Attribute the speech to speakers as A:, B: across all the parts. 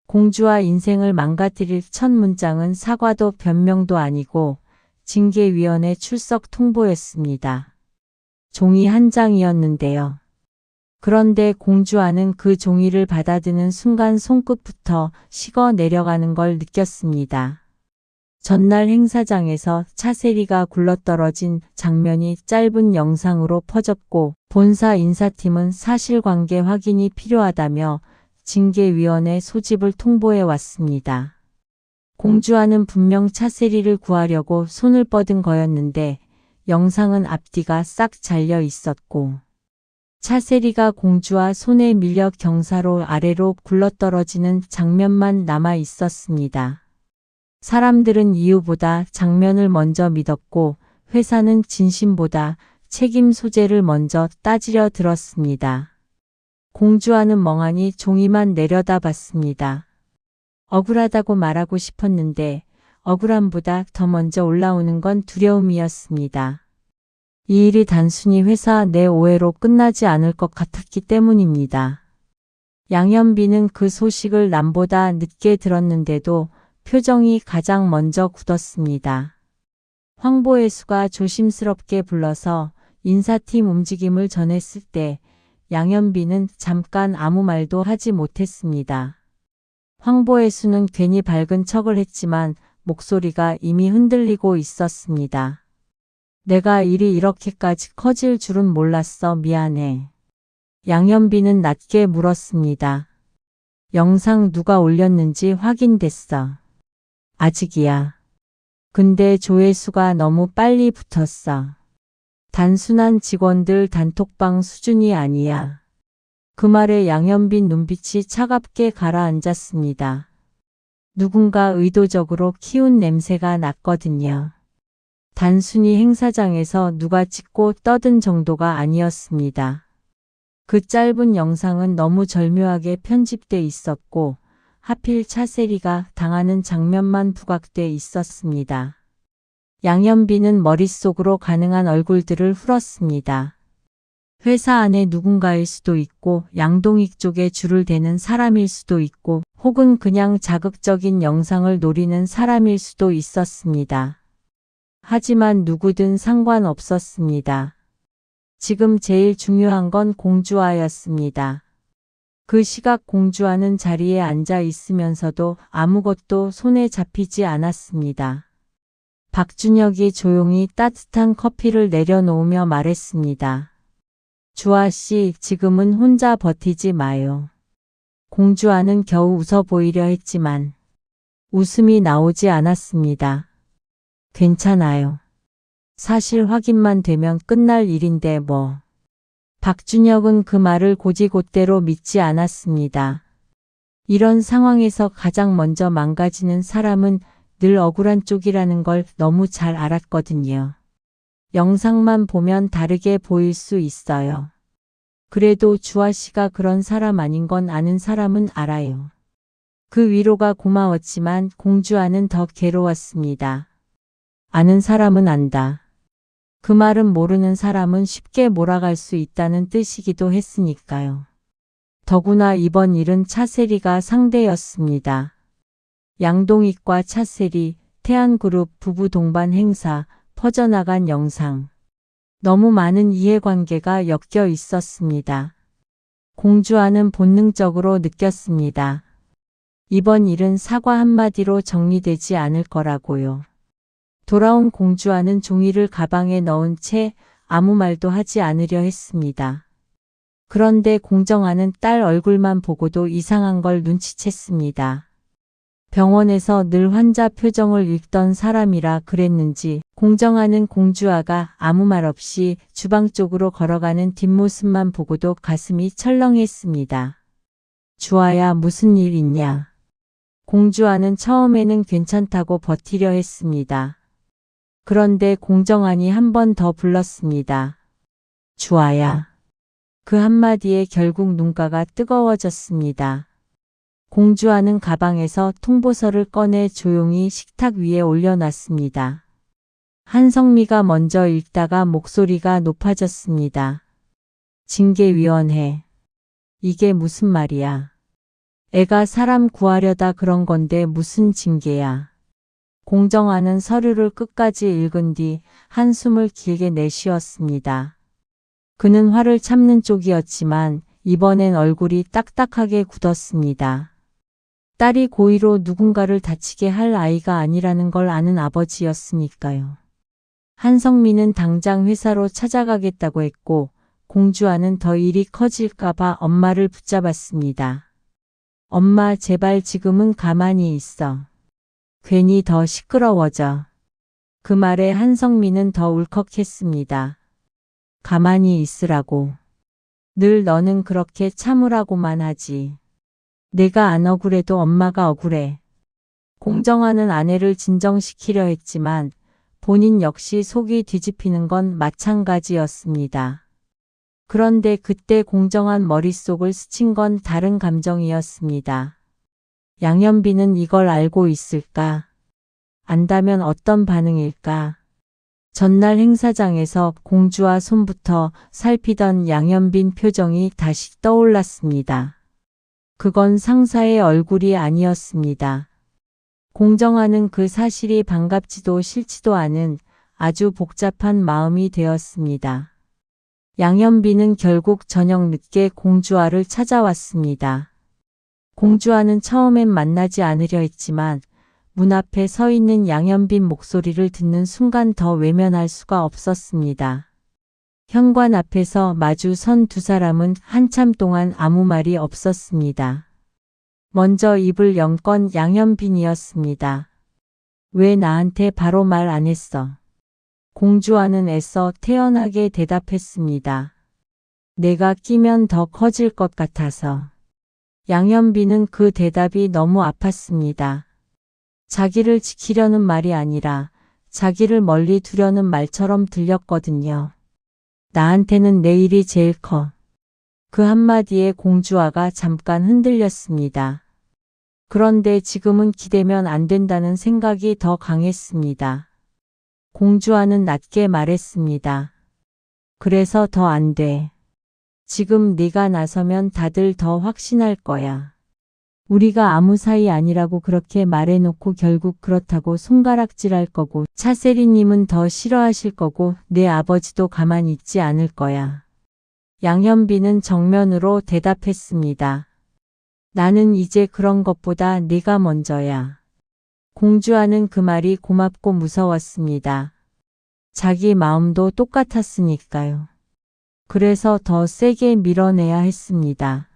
A: 공주와 인생을 망가뜨릴 첫 문장은 사과도 변명도 아니고 징계위원회 출석 통보였습니다. 종이 한 장이었는데요. 그런데 공주와는 그 종이를 받아드는 순간 손끝부터 식어 내려가는 걸 느꼈습니다. 전날 행사장에서 차세리가 굴러떨어진 장면이 짧은 영상으로 퍼졌고 본사 인사팀은 사실관계 확인이 필요하다며 징계위원회 소집을 통보해 왔습니다. 공주와는 분명 차세리를 구하려고 손을 뻗은 거였는데 영상은 앞뒤가 싹 잘려 있었고 차세리가 공주와 손에 밀려 경사로 아래로 굴러떨어지는 장면만 남아 있었습니다. 사람들은 이유보다 장면을 먼저 믿었고 회사는 진심보다 책임 소재를 먼저 따지려 들었습니다. 공주와는 멍하니 종이만 내려다봤습니다. 억울하다고 말하고 싶었는데 억울함보다 더 먼저 올라오는 건 두려움이었습니다. 이 일이 단순히 회사 내 오해로 끝나지 않을 것 같았기 때문입니다. 양현빈은 그 소식을 남보다 늦게 들었는데도 표정이 가장 먼저 굳었습니다. 황보혜수가 조심스럽게 불러서 인사팀 움직임을 전했을 때 양현빈은 잠깐 아무 말도 하지 못했습니다. 황보혜수는 괜히 밝은 척을 했지만 목소리가 이미 흔들리고 있었습니다. 내가 일이 이렇게까지 커질 줄은 몰랐어. 미안해. 양현빈은 낮게 물었습니다. 영상 누가 올렸는지 확인됐어. 아직이야. 근데 조회수가 너무 빨리 붙었어. 단순한 직원들 단톡방 수준이 아니야. 그 말에 양현빈 눈빛이 차갑게 가라앉았습니다. 누군가 의도적으로 키운 냄새가 났거든요. 단순히 행사장에서 누가 찍고 떠든 정도가 아니었습니다. 그 짧은 영상은 너무 절묘하게 편집돼 있었고 하필 차세리가 당하는 장면만 부각돼 있었습니다. 양현빈은 머릿속으로 가능한 얼굴들을 풀었습니다. 회사 안에 누군가일 수도 있고 양동익 쪽에 줄을 대는 사람일 수도 있고 혹은 그냥 자극적인 영상을 노리는 사람일 수도 있었습니다. 하지만 누구든 상관없었습니다. 지금 제일 중요한 건 공주아였습니다. 그 시각 공주아는 자리에 앉아 있으면서도 아무것도 손에 잡히지 않았습니다. 박준혁이 조용히 따뜻한 커피를 내려놓으며 말했습니다. 주아씨, 지금은 혼자 버티지 마요. 공주아는 겨우 웃어 보이려 했지만 웃음이 나오지 않았습니다. 괜찮아요. 사실 확인만 되면 끝날 일인데 뭐. 박준혁은 그 말을 곧이곧대로 믿지 않았습니다. 이런 상황에서 가장 먼저 망가지는 사람은 늘 억울한 쪽이라는 걸 너무 잘 알았거든요. 영상만 보면 다르게 보일 수 있어요. 그래도 주아 씨가 그런 사람 아닌 건 아는 사람은 알아요. 그 위로가 고마웠지만 공주아는 더 괴로웠습니다. 아는 사람은 안다. 그 말은 모르는 사람은 쉽게 몰아갈 수 있다는 뜻이기도 했으니까요. 더구나 이번 일은 차세리가 상대였습니다. 양동익과 차세리, 태안그룹 부부 동반 행사, 퍼져나간 영상. 너무 많은 이해관계가 엮여 있었습니다. 공주아는 본능적으로 느꼈습니다. 이번 일은 사과 한마디로 정리되지 않을 거라고요. 돌아온 공주아는 종이를 가방에 넣은 채 아무 말도 하지 않으려 했습니다. 그런데 공정아는 딸 얼굴만 보고도 이상한 걸 눈치챘습니다. 병원에서 늘 환자 표정을 읽던 사람이라 그랬는지 공정아는 공주아가 아무 말 없이 주방 쪽으로 걸어가는 뒷모습만 보고도 가슴이 철렁했습니다. 주아야, 무슨 일 있냐? 공주아는 처음에는 괜찮다고 버티려 했습니다. 그런데 공정아니 한 번 더 불렀습니다. 주아야. 그 한마디에 결국 눈가가 뜨거워졌습니다. 공주아는 가방에서 통보서를 꺼내 조용히 식탁 위에 올려놨습니다. 한성미가 먼저 읽다가 목소리가 높아졌습니다. 징계위원회. 이게 무슨 말이야? 애가 사람 구하려다 그런 건데 무슨 징계야. 공정하는 서류를 끝까지 읽은 뒤 한숨을 길게 내쉬었습니다. 그는 화를 참는 쪽이었지만 이번엔 얼굴이 딱딱하게 굳었습니다. 딸이 고의로 누군가를 다치게 할 아이가 아니라는 걸 아는 아버지였으니까요. 한성민은 당장 회사로 찾아가겠다고 했고 공주와는 더 일이 커질까봐 엄마를 붙잡았습니다. 엄마 제발 지금은 가만히 있어. 괜히 더 시끄러워져. 그 말에 한성민은 더 울컥했습니다. 가만히 있으라고. 늘 너는 그렇게 참으라고만 하지. 내가 안 억울해도 엄마가 억울해. 공정하는 아내를 진정시키려 했지만 본인 역시 속이 뒤집히는 건 마찬가지였습니다. 그런데 그때 공정한 머릿속을 스친 건 다른 감정이었습니다. 양현빈은 이걸 알고 있을까? 안다면 어떤 반응일까? 전날 행사장에서 공주와 손부터 살피던 양현빈 표정이 다시 떠올랐습니다. 그건 상사의 얼굴이 아니었습니다. 공정하는 그 사실이 반갑지도 싫지도 않은 아주 복잡한 마음이 되었습니다. 양현빈은 결국 저녁 늦게 공주와를 찾아왔습니다. 공주와는 처음엔 만나지 않으려 했지만 문 앞에 서 있는 양현빈 목소리를 듣는 순간 더 외면할 수가 없었습니다. 현관 앞에서 마주 선 두 사람은 한참 동안 아무 말이 없었습니다. 먼저 입을 연 건 양현빈이었습니다. 왜 나한테 바로 말 안 했어? 공주와는 애써 태연하게 대답했습니다. 내가 끼면 더 커질 것 같아서. 양현빈은 그 대답이 너무 아팠습니다. 자기를 지키려는 말이 아니라 자기를 멀리 두려는 말처럼 들렸거든요. 나한테는 내일이 제일 커. 그 한마디에 공주아가 잠깐 흔들렸습니다. 그런데 지금은 기대면 안 된다는 생각이 더 강했습니다. 공주아는 낮게 말했습니다. 그래서 더 안 돼. 지금 네가 나서면 다들 더 확신할 거야. 우리가 아무 사이 아니라고 그렇게 말해놓고 결국 그렇다고 손가락질할 거고 차세리님은 더 싫어하실 거고 내 아버지도 가만히 있지 않을 거야. 양현빈은 정면으로 대답했습니다. 나는 이제 그런 것보다 네가 먼저야. 공주아는 그 말이 고맙고 무서웠습니다. 자기 마음도 똑같았으니까요. 그래서 더 세게 밀어내야 했습니다.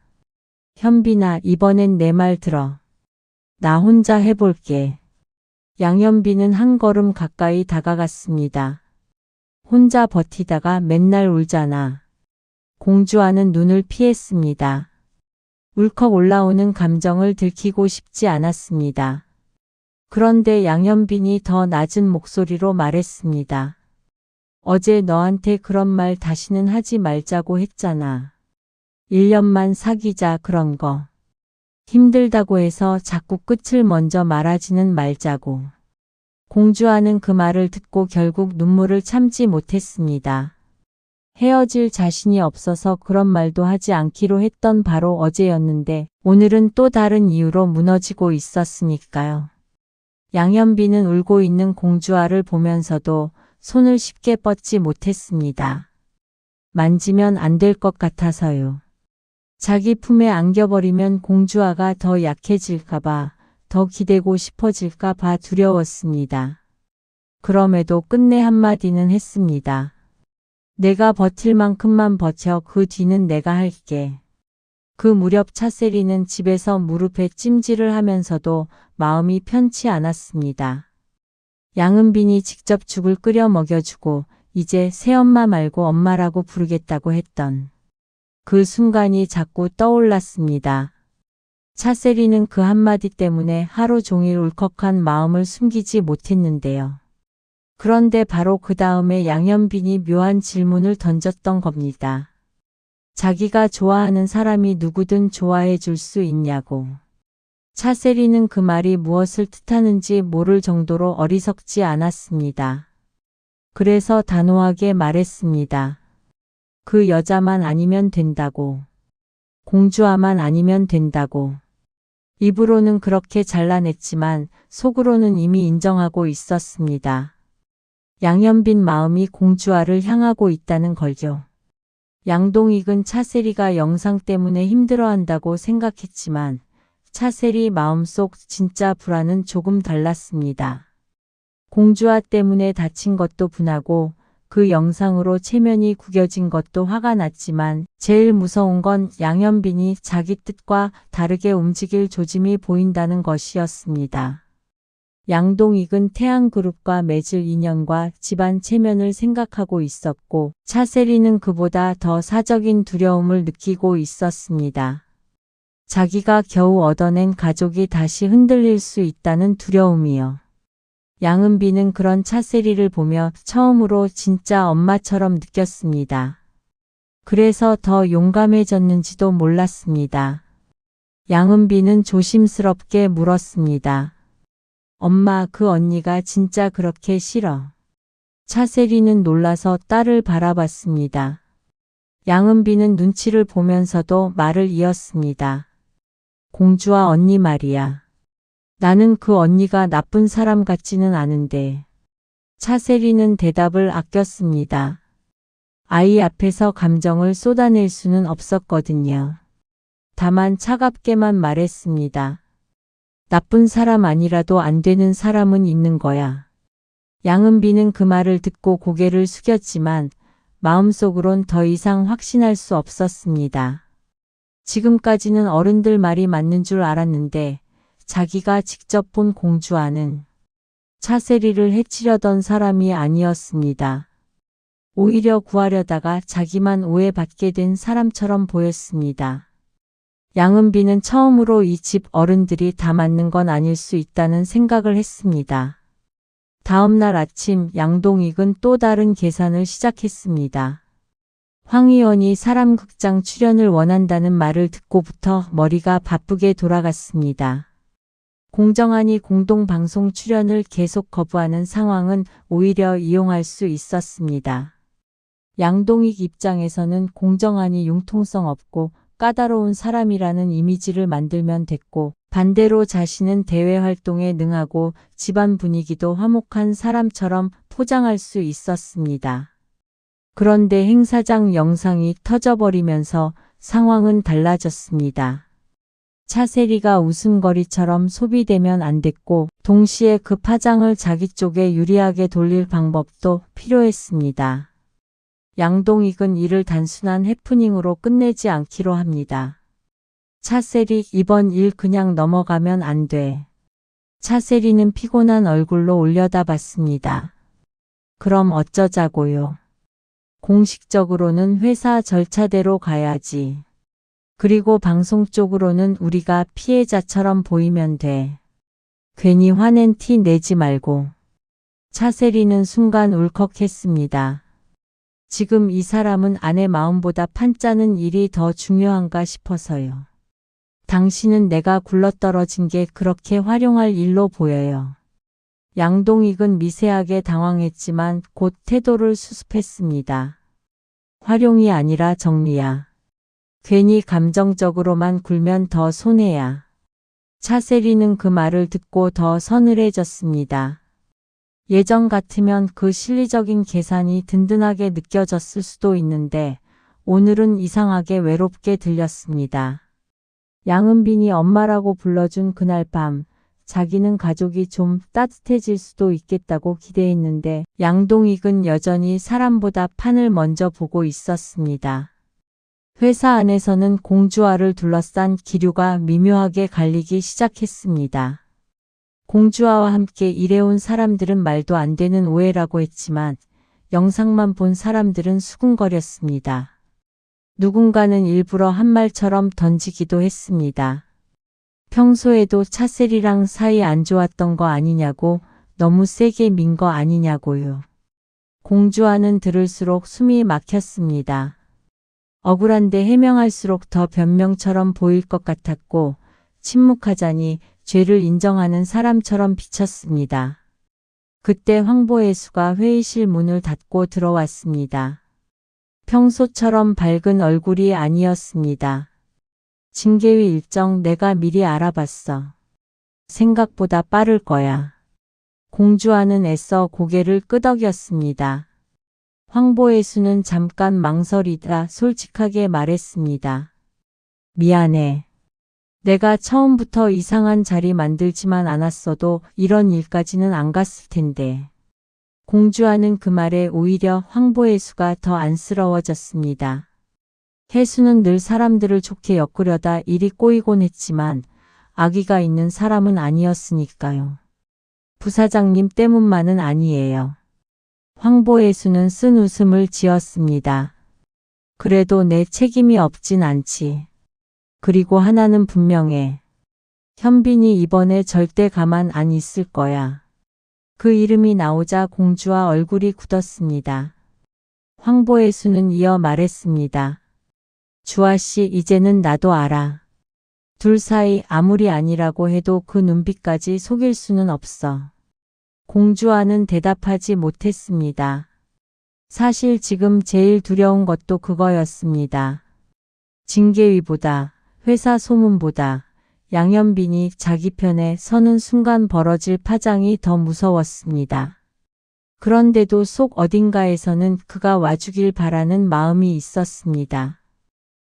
A: 현빈아, 이번엔 내 말 들어. 나 혼자 해볼게. 양현빈은 한 걸음 가까이 다가갔습니다. 혼자 버티다가 맨날 울잖아. 공주아는 눈을 피했습니다. 울컥 올라오는 감정을 들키고 싶지 않았습니다. 그런데 양현빈이 더 낮은 목소리로 말했습니다. 어제 너한테 그런 말 다시는 하지 말자고 했잖아. 1년만 사귀자 그런 거. 힘들다고 해서 자꾸 끝을 먼저 말하지는 말자고. 공주아는 그 말을 듣고 결국 눈물을 참지 못했습니다. 헤어질 자신이 없어서 그런 말도 하지 않기로 했던 바로 어제였는데 오늘은 또 다른 이유로 무너지고 있었으니까요. 양현빈은 울고 있는 공주아를 보면서도 손을 쉽게 뻗지 못했습니다. 만지면 안 될 것 같아서요. 자기 품에 안겨버리면 공주아가 더 약해질까봐, 더 기대고 싶어질까봐 두려웠습니다. 그럼에도 끝내 한마디는 했습니다. 내가 버틸 만큼만 버텨. 그 뒤는 내가 할게. 그 무렵 차세리는 집에서 무릎에 찜질을 하면서도 마음이 편치 않았습니다. 양은빈이 직접 죽을 끓여 먹여주고 이제 새엄마 말고 엄마라고 부르겠다고 했던 그 순간이 자꾸 떠올랐습니다. 차세리는 그 한마디 때문에 하루 종일 울컥한 마음을 숨기지 못했는데요. 그런데 바로 그 다음에 양현빈이 묘한 질문을 던졌던 겁니다. 자기가 좋아하는 사람이 누구든 좋아해 줄 수 있냐고. 차세리는 그 말이 무엇을 뜻하는지 모를 정도로 어리석지 않았습니다. 그래서 단호하게 말했습니다. 그 여자만 아니면 된다고. 공주아만 아니면 된다고. 입으로는 그렇게 잘라냈지만 속으로는 이미 인정하고 있었습니다. 양현빈 마음이 공주와를 향하고 있다는 걸요. 양동익은 차세리가 영상 때문에 힘들어한다고 생각했지만 차세리 마음속 진짜 불안은 조금 달랐습니다. 공주와 때문에 다친 것도 분하고 그 영상으로 체면이 구겨진 것도 화가 났지만 제일 무서운 건 양현빈이 자기 뜻과 다르게 움직일 조짐이 보인다는 것이었습니다. 양동익은 태양그룹과 맺을 인연과 집안 체면을 생각하고 있었고 차세리는 그보다 더 사적인 두려움을 느끼고 있었습니다. 자기가 겨우 얻어낸 가족이 다시 흔들릴 수 있다는 두려움이요. 양은비는 그런 차세리를 보며 처음으로 진짜 엄마처럼 느꼈습니다. 그래서 더 용감해졌는지도 몰랐습니다. 양은비는 조심스럽게 물었습니다. 엄마, 그 언니가 진짜 그렇게 싫어? 차세리는 놀라서 딸을 바라봤습니다. 양은비는 눈치를 보면서도 말을 이었습니다. 공주와 언니 말이야. 나는 그 언니가 나쁜 사람 같지는 않은데. 차세리는 대답을 아꼈습니다. 아이 앞에서 감정을 쏟아낼 수는 없었거든요. 다만 차갑게만 말했습니다. 나쁜 사람 아니라도 안 되는 사람은 있는 거야. 양은비는 그 말을 듣고 고개를 숙였지만 마음속으론 더 이상 확신할 수 없었습니다. 지금까지는 어른들 말이 맞는 줄 알았는데 자기가 직접 본 공주와는 차세리를 해치려던 사람이 아니었습니다. 오히려 구하려다가 자기만 오해받게 된 사람처럼 보였습니다. 양은비는 처음으로 이 집 어른들이 다 맞는 건 아닐 수 있다는 생각을 했습니다. 다음 날 아침 양동익은 또 다른 계산을 시작했습니다. 황 의원이 사람극장 출연을 원한다는 말을 듣고부터 머리가 바쁘게 돌아갔습니다. 공정한이 공동방송 출연을 계속 거부하는 상황은 오히려 이용할 수 있었습니다. 양동익 입장에서는 공정한이 융통성 없고 까다로운 사람이라는 이미지를 만들면 됐고 반대로 자신은 대외 활동에 능하고 집안 분위기도 화목한 사람처럼 포장할 수 있었습니다. 그런데 행사장 영상이 터져버리면서 상황은 달라졌습니다. 차세리가 웃음거리처럼 소비되면 안 됐고 동시에 그 파장을 자기 쪽에 유리하게 돌릴 방법도 필요했습니다. 양동익은 이를 단순한 해프닝으로 끝내지 않기로 합니다. 차세리, 이번 일 그냥 넘어가면 안 돼. 차세리는 피곤한 얼굴로 올려다봤습니다. 그럼 어쩌자고요. 공식적으로는 회사 절차대로 가야지. 그리고 방송 쪽으로는 우리가 피해자처럼 보이면 돼. 괜히 화낸 티 내지 말고. 차세리는 순간 울컥했습니다. 지금 이 사람은 아내 마음보다 판짜는 일이 더 중요한가 싶어서요. 당신은 내가 굴러떨어진 게 그렇게 활용할 일로 보여요. 양동익은 미세하게 당황했지만 곧 태도를 수습했습니다. 활용이 아니라 정리야. 괜히 감정적으로만 굴면 더 손해야. 차세리는 그 말을 듣고 더 서늘해졌습니다. 예전 같으면 그 실리적인 계산이 든든하게 느껴졌을 수도 있는데 오늘은 이상하게 외롭게 들렸습니다. 양은빈이 엄마라고 불러준 그날 밤 자기는 가족이 좀 따뜻해질 수도 있겠다고 기대했는데 양동익은 여전히 사람보다 판을 먼저 보고 있었습니다. 회사 안에서는 공주화를 둘러싼 기류가 미묘하게 갈리기 시작했습니다. 공주화와 함께 일해온 사람들은 말도 안 되는 오해라고 했지만 영상만 본 사람들은 수군거렸습니다. 누군가는 일부러 한 말처럼 던지기도 했습니다. 평소에도 차세리랑 사이 안 좋았던 거 아니냐고, 너무 세게 민 거 아니냐고요. 공주화는 들을수록 숨이 막혔습니다. 억울한데 해명할수록 더 변명처럼 보일 것 같았고 침묵하자니 죄를 인정하는 사람처럼 비쳤습니다. 그때 황보혜수가 회의실 문을 닫고 들어왔습니다. 평소처럼 밝은 얼굴이 아니었습니다. 징계위 일정 내가 미리 알아봤어. 생각보다 빠를 거야. 공주와는 애써 고개를 끄덕였습니다. 황보혜수는 잠깐 망설이다 솔직하게 말했습니다. 미안해. 내가 처음부터 이상한 자리 만들지만 않았어도 이런 일까지는 안 갔을 텐데. 공주와는 그 말에 오히려 황보혜수가 더 안쓰러워졌습니다. 혜수는 늘 사람들을 좋게 엮으려다 일이 꼬이곤 했지만 아기가 있는 사람은 아니었으니까요. 부사장님 때문만은 아니에요. 황보혜수는 쓴 웃음을 지었습니다. 그래도 내 책임이 없진 않지. 그리고 하나는 분명해. 현빈이 이번에 절대 가만 안 있을 거야. 그 이름이 나오자 공주와 얼굴이 굳었습니다. 황보혜수는 이어 말했습니다. 주아씨, 이제는 나도 알아. 둘 사이 아무리 아니라고 해도 그 눈빛까지 속일 수는 없어. 공주와는 대답하지 못했습니다. 사실 지금 제일 두려운 것도 그거였습니다. 징계위보다, 회사 소문보다 양현빈이 자기 편에 서는 순간 벌어질 파장이 더 무서웠습니다. 그런데도 속 어딘가에서는 그가 와주길 바라는 마음이 있었습니다.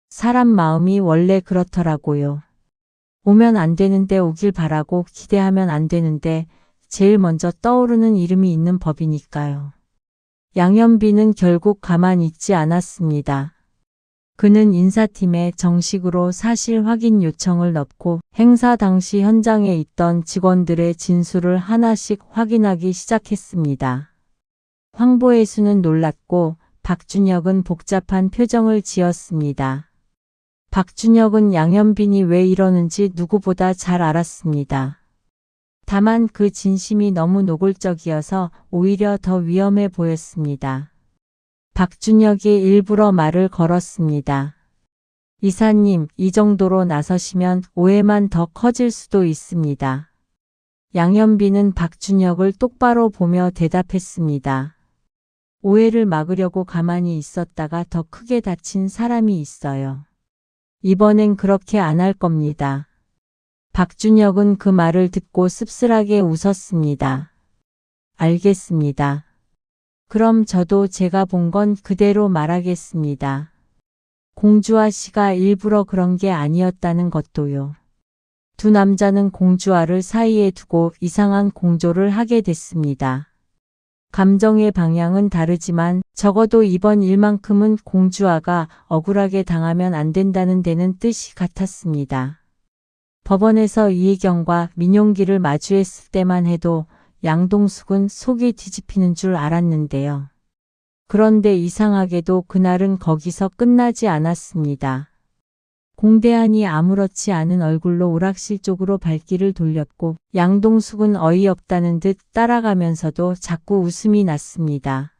A: 사람 마음이 원래 그렇더라고요. 오면 안 되는데 오길 바라고 기대하면 안 되는데 제일 먼저 떠오르는 이름이 있는 법이니까요. 양현빈은 결국 가만히 있지 않았습니다. 그는 인사팀에 정식으로 사실 확인 요청을 넣고 행사 당시 현장에 있던 직원들의 진술을 하나씩 확인하기 시작했습니다. 황보혜수는 놀랐고 박준혁은 복잡한 표정을 지었습니다. 박준혁은 양현빈이 왜 이러는지 누구보다 잘 알았습니다. 다만 그 진심이 너무 노골적이어서 오히려 더 위험해 보였습니다. 박준혁이 일부러 말을 걸었습니다. 이사님, 이 정도로 나서시면 오해만 더 커질 수도 있습니다. 양현빈은 박준혁을 똑바로 보며 대답했습니다. 오해를 막으려고 가만히 있었다가 더 크게 다친 사람이 있어요. 이번엔 그렇게 안 할 겁니다. 박준혁은 그 말을 듣고 씁쓸하게 웃었습니다. 알겠습니다. 그럼 저도 제가 본 건 그대로 말하겠습니다. 공주아 씨가 일부러 그런 게 아니었다는 것도요. 두 남자는 공주아를 사이에 두고 이상한 공조를 하게 됐습니다. 감정의 방향은 다르지만 적어도 이번 일만큼은 공주아가 억울하게 당하면 안 된다는 데는 뜻이 같았습니다. 법원에서 이혜경과 민용기를 마주했을 때만 해도 양동숙은 속이 뒤집히는 줄 알았는데요. 그런데 이상하게도 그날은 거기서 끝나지 않았습니다. 공대한이 아무렇지 않은 얼굴로 오락실 쪽으로 발길을 돌렸고 양동숙은 어이없다는 듯 따라가면서도 자꾸 웃음이 났습니다.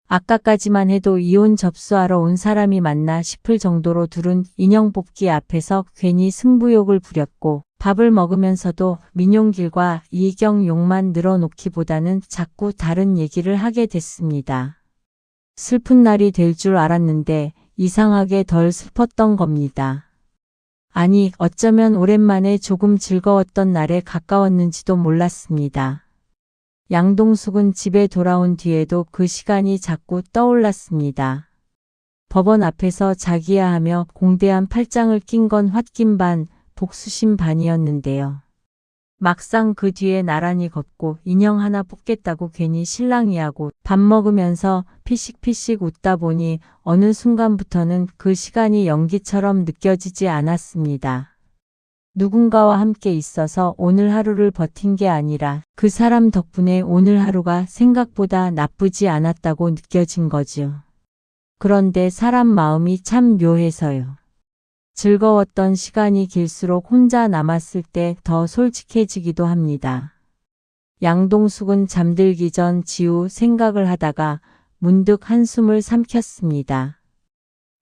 A: 아까까지만 해도 이혼 접수하러 온 사람이 맞나 싶을 정도로 둘은 인형 뽑기 앞에서 괜히 승부욕을 부렸고 밥을 먹으면서도 민용길과 이희경 욕만 늘어놓기보다는 자꾸 다른 얘기를 하게 됐습니다. 슬픈 날이 될 줄 알았는데 이상하게 덜 슬펐던 겁니다. 아니, 어쩌면 오랜만에 조금 즐거웠던 날에 가까웠는지도 몰랐습니다. 양동숙은 집에 돌아온 뒤에도 그 시간이 자꾸 떠올랐습니다. 법원 앞에서 자기야 하며 공대한 팔짱을 낀 건 홧김 반, 복수심 반이었는데요. 막상 그 뒤에 나란히 걷고 인형 하나 뽑겠다고 괜히 실랑이하고 밥 먹으면서 피식피식 웃다 보니 어느 순간부터는 그 시간이 연기처럼 느껴지지 않았습니다. 누군가와 함께 있어서 오늘 하루를 버틴 게 아니라 그 사람 덕분에 오늘 하루가 생각보다 나쁘지 않았다고 느껴진 거죠. 그런데 사람 마음이 참 묘해서요. 즐거웠던 시간이 길수록 혼자 남았을 때 더 솔직해지기도 합니다. 양동숙은 잠들기 전 지우 생각을 하다가 문득 한숨을 삼켰습니다.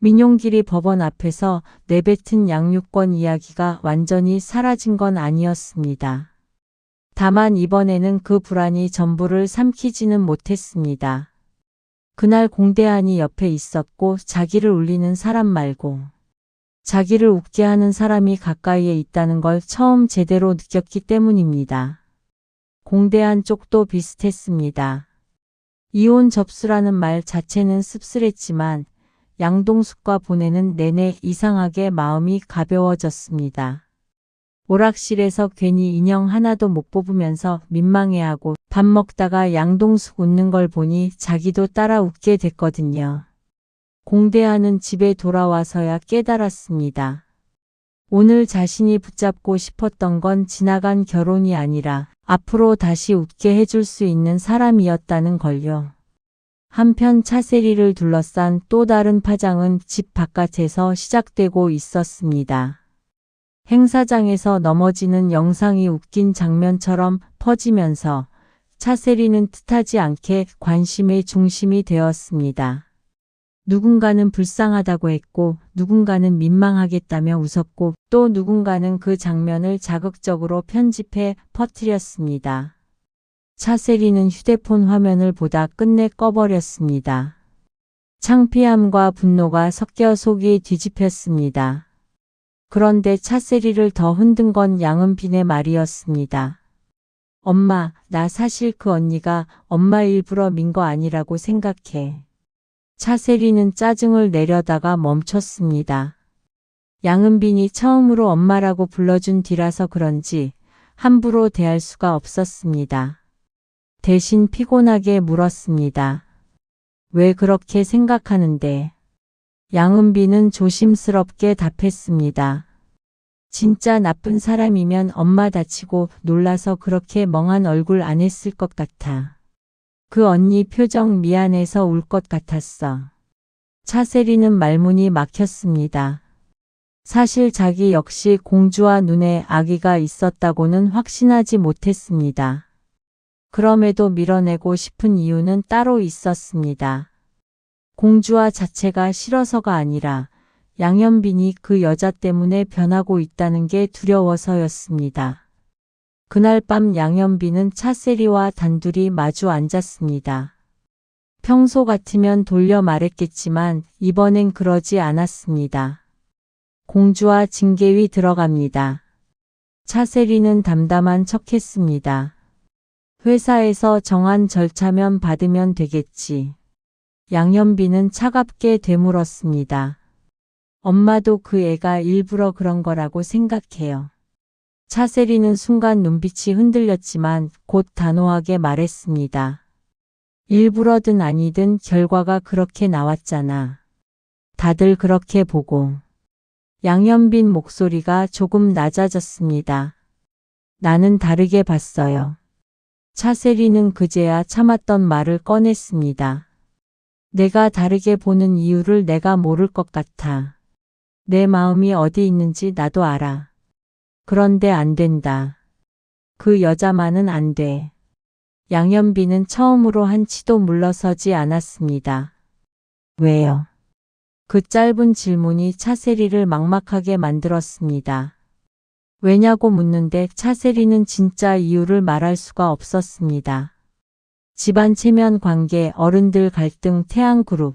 A: 민용길이 법원 앞에서 내뱉은 양육권 이야기가 완전히 사라진 건 아니었습니다. 다만 이번에는 그 불안이 전부를 삼키지는 못했습니다. 그날 공대한이 옆에 있었고 자기를 울리는 사람 말고 자기를 웃게 하는 사람이 가까이에 있다는 걸 처음 제대로 느꼈기 때문입니다. 공대한 쪽도 비슷했습니다. 이혼 접수라는 말 자체는 씁쓸했지만 양동숙과 보내는 내내 이상하게 마음이 가벼워졌습니다. 오락실에서 괜히 인형 하나도 못 뽑으면서 민망해하고 밥 먹다가 양동숙 웃는 걸 보니 자기도 따라 웃게 됐거든요. 공대하는 집에 돌아와서야 깨달았습니다. 오늘 자신이 붙잡고 싶었던 건 지나간 결혼이 아니라 앞으로 다시 웃게 해줄 수 있는 사람이었다는 걸요. 한편 차세리를 둘러싼 또 다른 파장은 집 바깥에서 시작되고 있었습니다. 행사장에서 넘어지는 영상이 웃긴 장면처럼 퍼지면서 차세리는 뜻하지 않게 관심의 중심이 되었습니다. 누군가는 불쌍하다고 했고 누군가는 민망하겠다며 웃었고 또 누군가는 그 장면을 자극적으로 편집해 퍼뜨렸습니다. 차세리는 휴대폰 화면을 보다 끝내 꺼버렸습니다. 창피함과 분노가 섞여 속이 뒤집혔습니다. 그런데 차세리를 더 흔든 건 양은빈의 말이었습니다. 엄마, 나 사실 그 언니가 엄마 일부러 민 거 아니라고 생각해. 차세리는 짜증을 내려다가 멈췄습니다. 양은빈이 처음으로 엄마라고 불러준 뒤라서 그런지 함부로 대할 수가 없었습니다. 대신 피곤하게 물었습니다. 왜 그렇게 생각하는데? 양은빈은 조심스럽게 답했습니다. 진짜 나쁜 사람이면 엄마 다치고 놀라서 그렇게 멍한 얼굴 안 했을 것 같아. 그 언니 표정 미안해서 울 것 같았어. 차세리는 말문이 막혔습니다. 사실 자기 역시 공주와 눈에 아기가 있었다고는 확신하지 못했습니다. 그럼에도 밀어내고 싶은 이유는 따로 있었습니다. 공주와 자체가 싫어서가 아니라 양현빈이 그 여자 때문에 변하고 있다는 게 두려워서였습니다. 그날 밤 양현빈은 차세리와 단둘이 마주 앉았습니다. 평소 같으면 돌려 말했겠지만 이번엔 그러지 않았습니다. 공주와 징계위 들어갑니다. 차세리는 담담한 척했습니다. 회사에서 정한 절차면 받으면 되겠지. 양현빈은 차갑게 되물었습니다. 엄마도 그 애가 일부러 그런 거라고 생각해요. 차세리는 순간 눈빛이 흔들렸지만 곧 단호하게 말했습니다. 일부러든 아니든 결과가 그렇게 나왔잖아. 다들 그렇게 보고. 양현빈 목소리가 조금 낮아졌습니다. 나는 다르게 봤어요. 차세리는 그제야 참았던 말을 꺼냈습니다. 내가 다르게 보는 이유를 내가 모를 것 같아. 내 마음이 어디 있는지 나도 알아. 그런데 안 된다. 그 여자만은 안 돼. 양현빈은 처음으로 한치도 물러서지 않았습니다. 왜요? 그 짧은 질문이 차세리를 막막하게 만들었습니다. 왜냐고 묻는데 차세리는 진짜 이유를 말할 수가 없었습니다. 집안 체면 관계, 어른들 갈등, 태양그룹.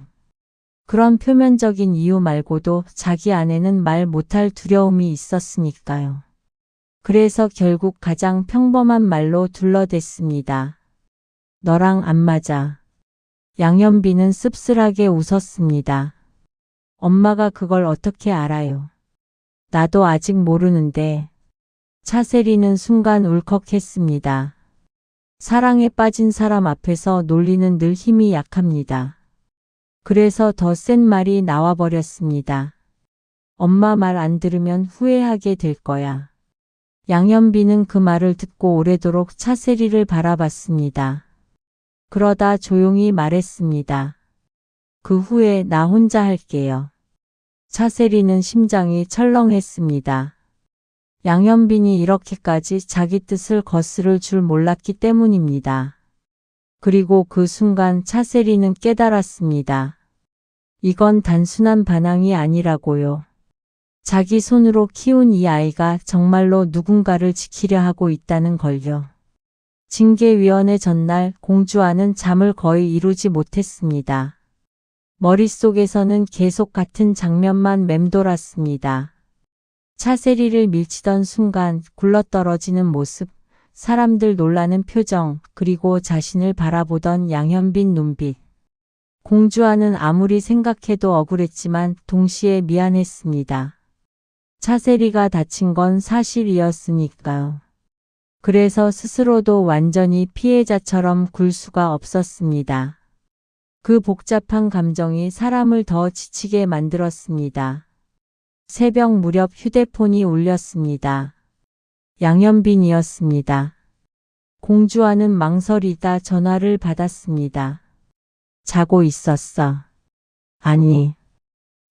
A: 그런 표면적인 이유 말고도 자기 안에는 말 못할 두려움이 있었으니까요. 그래서 결국 가장 평범한 말로 둘러댔습니다. 너랑 안 맞아. 양현빈은 씁쓸하게 웃었습니다. 엄마가 그걸 어떻게 알아요? 나도 아직 모르는데. 차세리는 순간 울컥했습니다. 사랑에 빠진 사람 앞에서 논리는 늘 힘이 약합니다. 그래서 더 센 말이 나와버렸습니다. 엄마 말 안 들으면 후회하게 될 거야. 양현빈은 그 말을 듣고 오래도록 차세리를 바라봤습니다. 그러다 조용히 말했습니다. 그 후에 나 혼자 할게요. 차세리는 심장이 철렁했습니다. 양현빈이 이렇게까지 자기 뜻을 거스를 줄 몰랐기 때문입니다. 그리고 그 순간 차세리는 깨달았습니다. 이건 단순한 반항이 아니라고요. 자기 손으로 키운 이 아이가 정말로 누군가를 지키려 하고 있다는 걸요. 징계위원회 전날 공주와는 잠을 거의 이루지 못했습니다. 머릿속에서는 계속 같은 장면만 맴돌았습니다. 차세리를 밀치던 순간 굴러떨어지는 모습, 사람들 놀라는 표정, 그리고 자신을 바라보던 양현빈 눈빛. 공주와는 아무리 생각해도 억울했지만 동시에 미안했습니다. 차세리가 다친 건 사실이었으니까요. 그래서 스스로도 완전히 피해자처럼 굴 수가 없었습니다. 그 복잡한 감정이 사람을 더 지치게 만들었습니다. 새벽 무렵 휴대폰이 울렸습니다. 양현빈이었습니다. 공주와는 망설이다 전화를 받았습니다. 자고 있었어. 아니.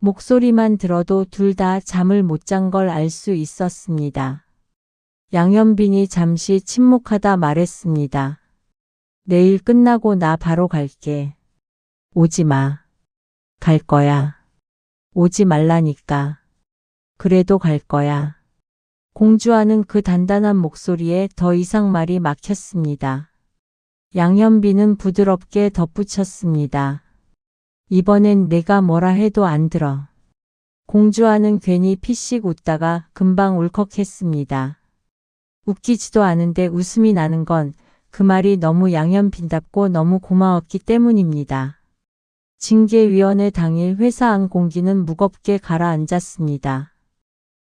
A: 목소리만 들어도 둘 다 잠을 못 잔 걸 알 수 있었습니다. 양현빈이 잠시 침묵하다 말했습니다. 내일 끝나고 나 바로 갈게. 오지 마. 갈 거야. 오지 말라니까. 그래도 갈 거야. 공주와는 그 단단한 목소리에 더 이상 말이 막혔습니다. 양현빈은 부드럽게 덧붙였습니다. 이번엔 내가 뭐라 해도 안 들어. 공주와는 괜히 피식 웃다가 금방 울컥했습니다. 웃기지도 않은데 웃음이 나는 건 그 말이 너무 양현빈답고 너무 고마웠기 때문입니다. 징계위원회 당일 회사 안 공기는 무겁게 가라앉았습니다.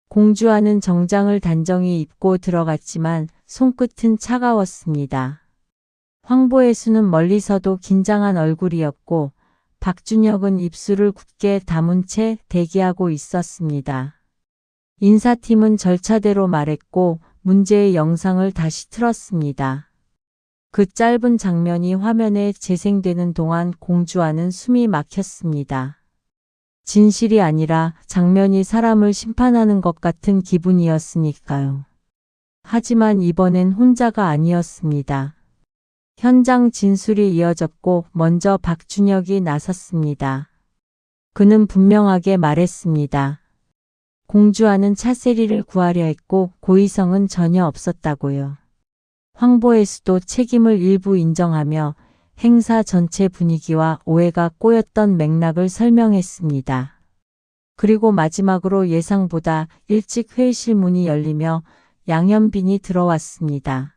A: 공주와는 정장을 단정히 입고 들어갔지만 손끝은 차가웠습니다. 황보혜수는 멀리서도 긴장한 얼굴이었고 박준혁은 입술을 굳게 다문 채 대기하고 있었습니다. 인사팀은 절차대로 말했고 문제의 영상을 다시 틀었습니다. 그 짧은 장면이 화면에 재생되는 동안 공주와는 숨이 막혔습니다. 진실이 아니라 장면이 사람을 심판하는 것 같은 기분이었으니까요. 하지만 이번엔 혼자가 아니었습니다. 현장 진술이 이어졌고 먼저 박준혁이 나섰습니다. 그는 분명하게 말했습니다. 공주와는 차세리를 구하려 했고 고의성은 전혀 없었다고요. 황보혜수도 책임을 일부 인정하며 행사 전체 분위기와 오해가 꼬였던 맥락을 설명했습니다. 그리고 마지막으로 예상보다 일찍 회의실 문이 열리며 양현빈이 들어왔습니다.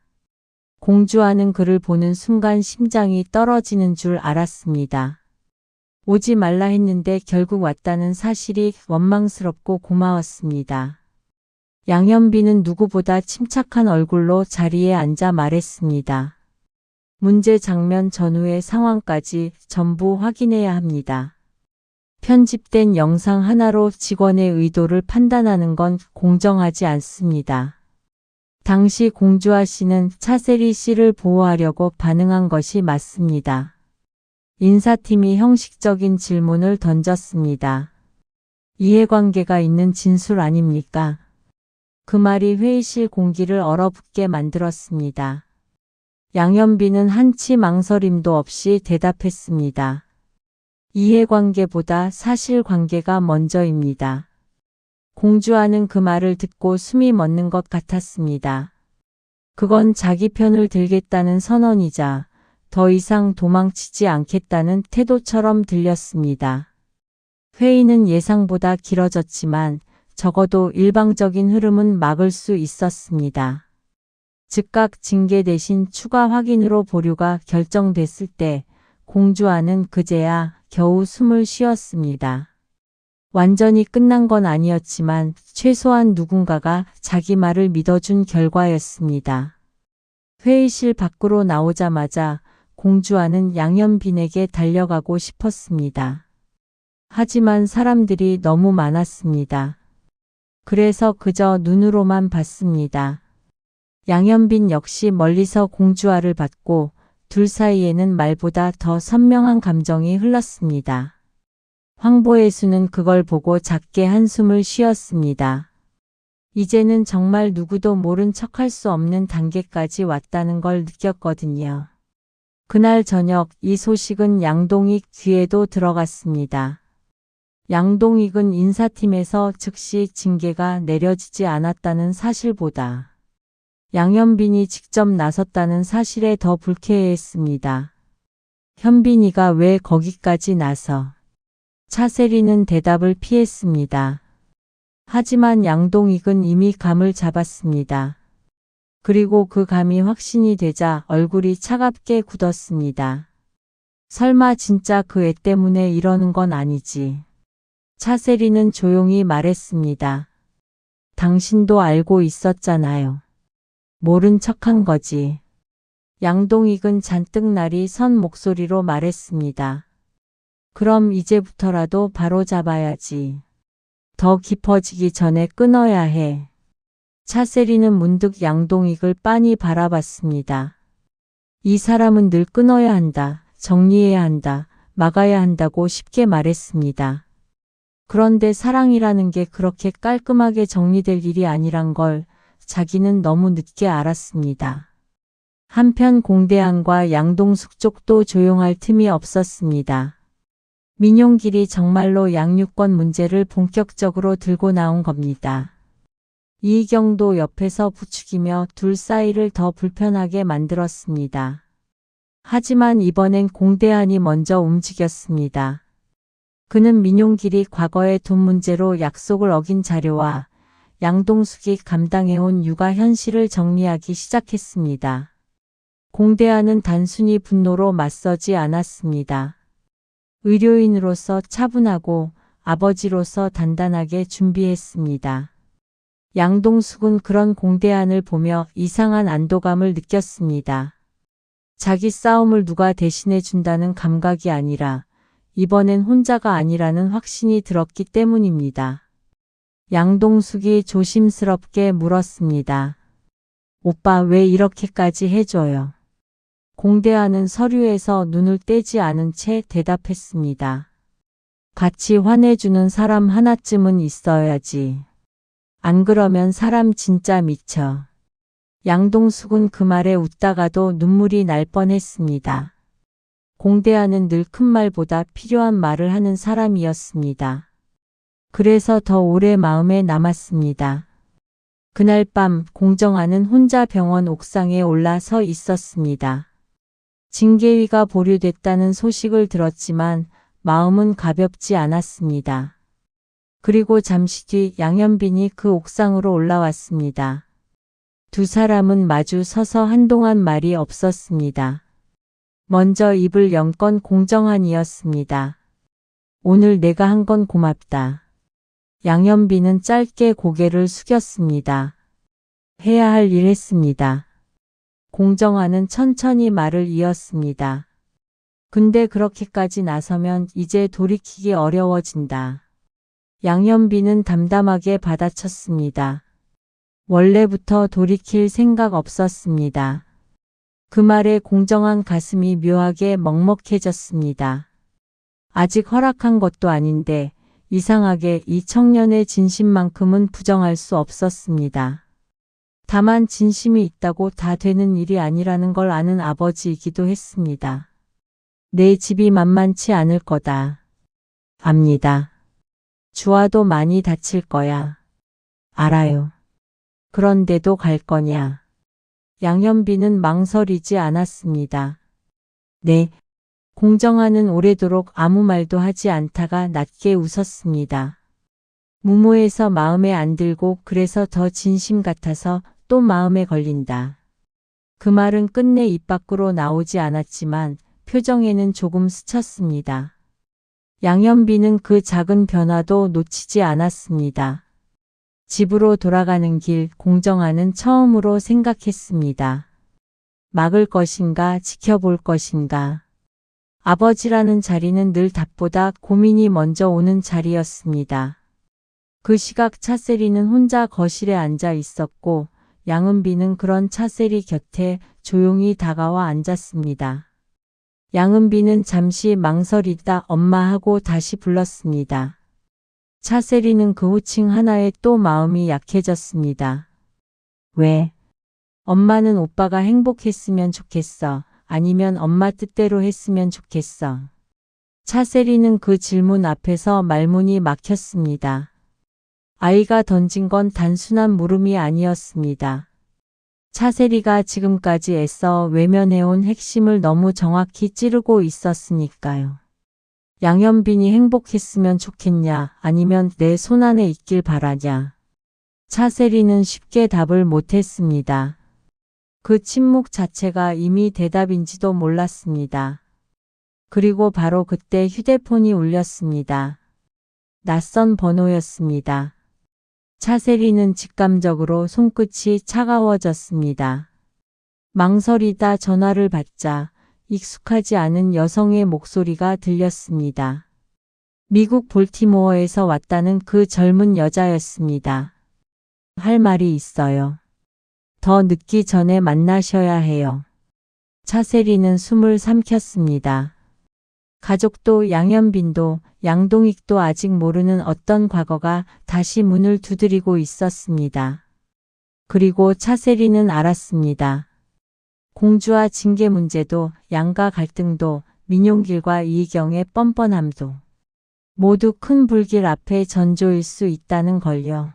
A: 공주와는 그를 보는 순간 심장이 떨어지는 줄 알았습니다. 오지 말라 했는데 결국 왔다는 사실이 원망스럽고 고마웠습니다. 양현빈은 누구보다 침착한 얼굴로 자리에 앉아 말했습니다. 문제 장면 전후의 상황까지 전부 확인해야 합니다. 편집된 영상 하나로 직원의 의도를 판단하는 건 공정하지 않습니다. 당시 공주아 씨는 차세리 씨를 보호하려고 반응한 것이 맞습니다. 인사팀이 형식적인 질문을 던졌습니다. 이해관계가 있는 진술 아닙니까? 그 말이 회의실 공기를 얼어붙게 만들었습니다. 양현빈은 한치 망설임도 없이 대답했습니다. 이해관계보다 사실관계가 먼저입니다. 공주와는 그 말을 듣고 숨이 멎는 것 같았습니다. 그건 자기 편을 들겠다는 선언이자 더 이상 도망치지 않겠다는 태도처럼 들렸습니다. 회의는 예상보다 길어졌지만 적어도 일방적인 흐름은 막을 수 있었습니다. 즉각 징계 대신 추가 확인으로 보류가 결정됐을 때 공주와는 그제야 겨우 숨을 쉬었습니다. 완전히 끝난 건 아니었지만 최소한 누군가가 자기 말을 믿어준 결과였습니다. 회의실 밖으로 나오자마자 공주와는 양현빈에게 달려가고 싶었습니다. 하지만 사람들이 너무 많았습니다. 그래서 그저 눈으로만 봤습니다. 양현빈 역시 멀리서 공주아를 봤고 둘 사이에는 말보다 더 선명한 감정이 흘렀습니다. 황보혜수는 그걸 보고 작게 한숨을 쉬었습니다. 이제는 정말 누구도 모른 척할 수 없는 단계까지 왔다는 걸 느꼈거든요. 그날 저녁 이 소식은 양동익 귀에도 들어갔습니다. 양동익은 인사팀에서 즉시 징계가 내려지지 않았다는 사실보다 양현빈이 직접 나섰다는 사실에 더 불쾌해했습니다. 현빈이가 왜 거기까지 나서 차세리는 대답을 피했습니다. 하지만 양동익은 이미 감을 잡았습니다. 그리고 그 감이 확신이 되자 얼굴이 차갑게 굳었습니다. 설마 진짜 그 애 때문에 이러는 건 아니지. 차세리는 조용히 말했습니다. 당신도 알고 있었잖아요. 모른 척한 거지. 양동익은 잔뜩 날이 선 목소리로 말했습니다. 그럼 이제부터라도 바로잡아야지. 더 깊어지기 전에 끊어야 해. 차세리는 문득 양동익을 빤히 바라봤습니다. 이 사람은 늘 끊어야 한다, 정리해야 한다, 막아야 한다고 쉽게 말했습니다. 그런데 사랑이라는 게 그렇게 깔끔하게 정리될 일이 아니란 걸 자기는 너무 늦게 알았습니다. 한편 공대안과 양동숙 쪽도 조용할 틈이 없었습니다. 민용길이 정말로 양육권 문제를 본격적으로 들고 나온 겁니다. 이희경도 옆에서 부추기며 둘 사이를 더 불편하게 만들었습니다. 하지만 이번엔 공대안이 먼저 움직였습니다. 그는 민용길이 과거의 돈 문제로 약속을 어긴 자료와 양동숙이 감당해온 육아 현실을 정리하기 시작했습니다. 공대안은 단순히 분노로 맞서지 않았습니다. 의료인으로서 차분하고 아버지로서 단단하게 준비했습니다. 양동숙은 그런 공대안을 보며 이상한 안도감을 느꼈습니다. 자기 싸움을 누가 대신해 준다는 감각이 아니라 이번엔 혼자가 아니라는 확신이 들었기 때문입니다. 양동숙이 조심스럽게 물었습니다. 오빠 왜 이렇게까지 해줘요? 공대안은 서류에서 눈을 떼지 않은 채 대답했습니다. 같이 화내주는 사람 하나쯤은 있어야지. 안 그러면 사람 진짜 미쳐. 양동숙은 그 말에 웃다가도 눈물이 날 뻔했습니다. 공대안은 늘 큰 말보다 필요한 말을 하는 사람이었습니다. 그래서 더 오래 마음에 남았습니다. 그날 밤 공정아는 혼자 병원 옥상에 올라서 있었습니다. 징계위가 보류됐다는 소식을 들었지만 마음은 가볍지 않았습니다. 그리고 잠시 뒤 양현빈이 그 옥상으로 올라왔습니다. 두 사람은 마주 서서 한동안 말이 없었습니다. 먼저 입을 연 건 공정한이었습니다. 오늘 내가 한 건 고맙다. 양현빈은 짧게 고개를 숙였습니다. 해야 할 일 했습니다. 공정한은 천천히 말을 이었습니다. 근데 그렇게까지 나서면 이제 돌이키기 어려워진다. 양현빈은 담담하게 받아쳤습니다. 원래부터 돌이킬 생각 없었습니다. 그 말에 공정한 가슴이 묘하게 먹먹해졌습니다. 아직 허락한 것도 아닌데 이상하게 이 청년의 진심만큼은 부정할 수 없었습니다. 다만 진심이 있다고 다 되는 일이 아니라는 걸 아는 아버지이기도 했습니다. 내 집이 만만치 않을 거다. 압니다. 주아도 많이 다칠 거야. 알아요. 그런데도 갈 거냐? 양현빈은 망설이지 않았습니다. 네. 공정아는 오래도록 아무 말도 하지 않다가 낮게 웃었습니다. 무모해서 마음에 안 들고 그래서 더 진심 같아서 또 마음에 걸린다. 그 말은 끝내 입 밖으로 나오지 않았지만 표정에는 조금 스쳤습니다. 양현빈은 그 작은 변화도 놓치지 않았습니다. 집으로 돌아가는 길 공정아는 처음으로 생각했습니다. 막을 것인가 지켜볼 것인가. 아버지라는 자리는 늘 답보다 고민이 먼저 오는 자리였습니다. 그 시각 차세리는 혼자 거실에 앉아 있었고 양은비는 그런 차세리 곁에 조용히 다가와 앉았습니다. 양은비는 잠시 망설이다 엄마 하고 다시 불렀습니다. 차세리는 그 호칭 하나에 또 마음이 약해졌습니다. 왜? 엄마는 오빠가 행복했으면 좋겠어. 아니면 엄마 뜻대로 했으면 좋겠어. 차세리는 그 질문 앞에서 말문이 막혔습니다. 아이가 던진 건 단순한 물음이 아니었습니다. 차세리가 지금까지 애써 외면해온 핵심을 너무 정확히 찌르고 있었으니까요. 양현빈이 행복했으면 좋겠냐, 아니면 내 손안에 있길 바라냐. 차세리는 쉽게 답을 못했습니다. 그 침묵 자체가 이미 대답인지도 몰랐습니다. 그리고 바로 그때 휴대폰이 울렸습니다. 낯선 번호였습니다. 차세리는 직감적으로 손끝이 차가워졌습니다. 망설이다 전화를 받자 익숙하지 않은 여성의 목소리가 들렸습니다. 미국 볼티모어에서 왔다는 그 젊은 여자였습니다. 할 말이 있어요. 더 늦기 전에 만나셔야 해요. 차세리는 숨을 삼켰습니다. 가족도 양현빈도 양동익도 아직 모르는 어떤 과거가 다시 문을 두드리고 있었습니다. 그리고 차세리는 알았습니다. 공주와 징계 문제도 양가 갈등도 민용길과 이희경의 뻔뻔함도 모두 큰 불길 앞에 전조일 수 있다는 걸요.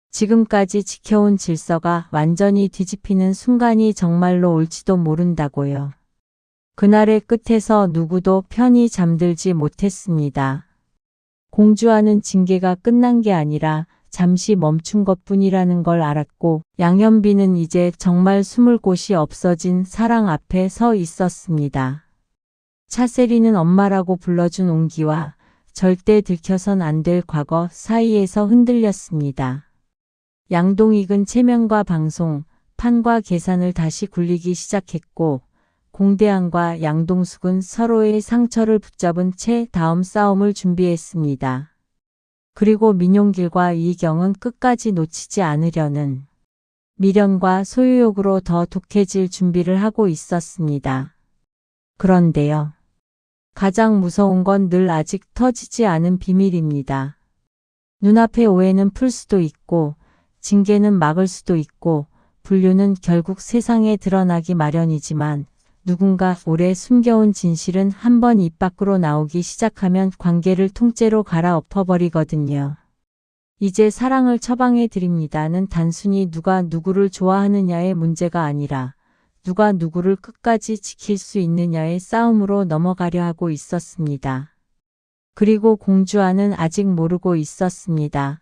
A: 지금까지 지켜온 질서가 완전히 뒤집히는 순간이 정말로 올지도 모른다고요. 그날의 끝에서 누구도 편히 잠들지 못했습니다. 공주와는 징계가 끝난 게 아니라 잠시 멈춘 것뿐이라는 걸 알았고 양현빈은 이제 정말 숨을 곳이 없어진 사랑 앞에 서 있었습니다. 차세리는 엄마라고 불러준 온기와 절대 들켜선 안 될 과거 사이에서 흔들렸습니다. 양동익은 체면과 방송, 판과 계산을 다시 굴리기 시작했고 공대항과 양동숙은 서로의 상처를 붙잡은 채 다음 싸움을 준비했습니다. 그리고 민용길과 이희경은 끝까지 놓치지 않으려는 미련과 소유욕으로 더 독해질 준비를 하고 있었습니다. 그런데요. 가장 무서운 건 늘 아직 터지지 않은 비밀입니다. 눈앞의 오해는 풀 수도 있고 징계는 막을 수도 있고 분류는 결국 세상에 드러나기 마련이지만 누군가 오래 숨겨온 진실은 한번 입 밖으로 나오기 시작하면 관계를 통째로 갈아엎어버리거든요. 이제 사랑을 처방해 드립니다는 단순히 누가 누구를 좋아하느냐의 문제가 아니라 누가 누구를 끝까지 지킬 수 있느냐의 싸움으로 넘어가려 하고 있었습니다. 그리고 공주와는 아직 모르고 있었습니다.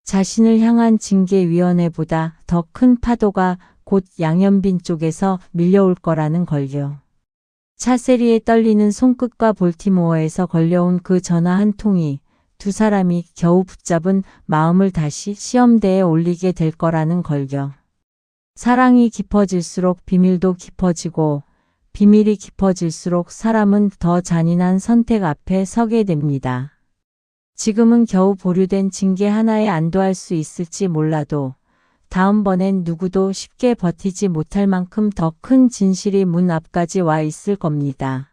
A: 자신을 향한 징계위원회보다 더 큰 파도가 곧 양현빈 쪽에서 밀려올 거라는 걸요. 차세리의 떨리는 손끝과 볼티모어에서 걸려온 그 전화 한 통이 두 사람이 겨우 붙잡은 마음을 다시 시험대에 올리게 될 거라는 걸요. 사랑이 깊어질수록 비밀도 깊어지고 비밀이 깊어질수록 사람은 더 잔인한 선택 앞에 서게 됩니다. 지금은 겨우 보류된 징계 하나에 안도할 수 있을지 몰라도 다음번엔 누구도 쉽게 버티지 못할 만큼 더 큰 진실이 문 앞까지 와 있을 겁니다.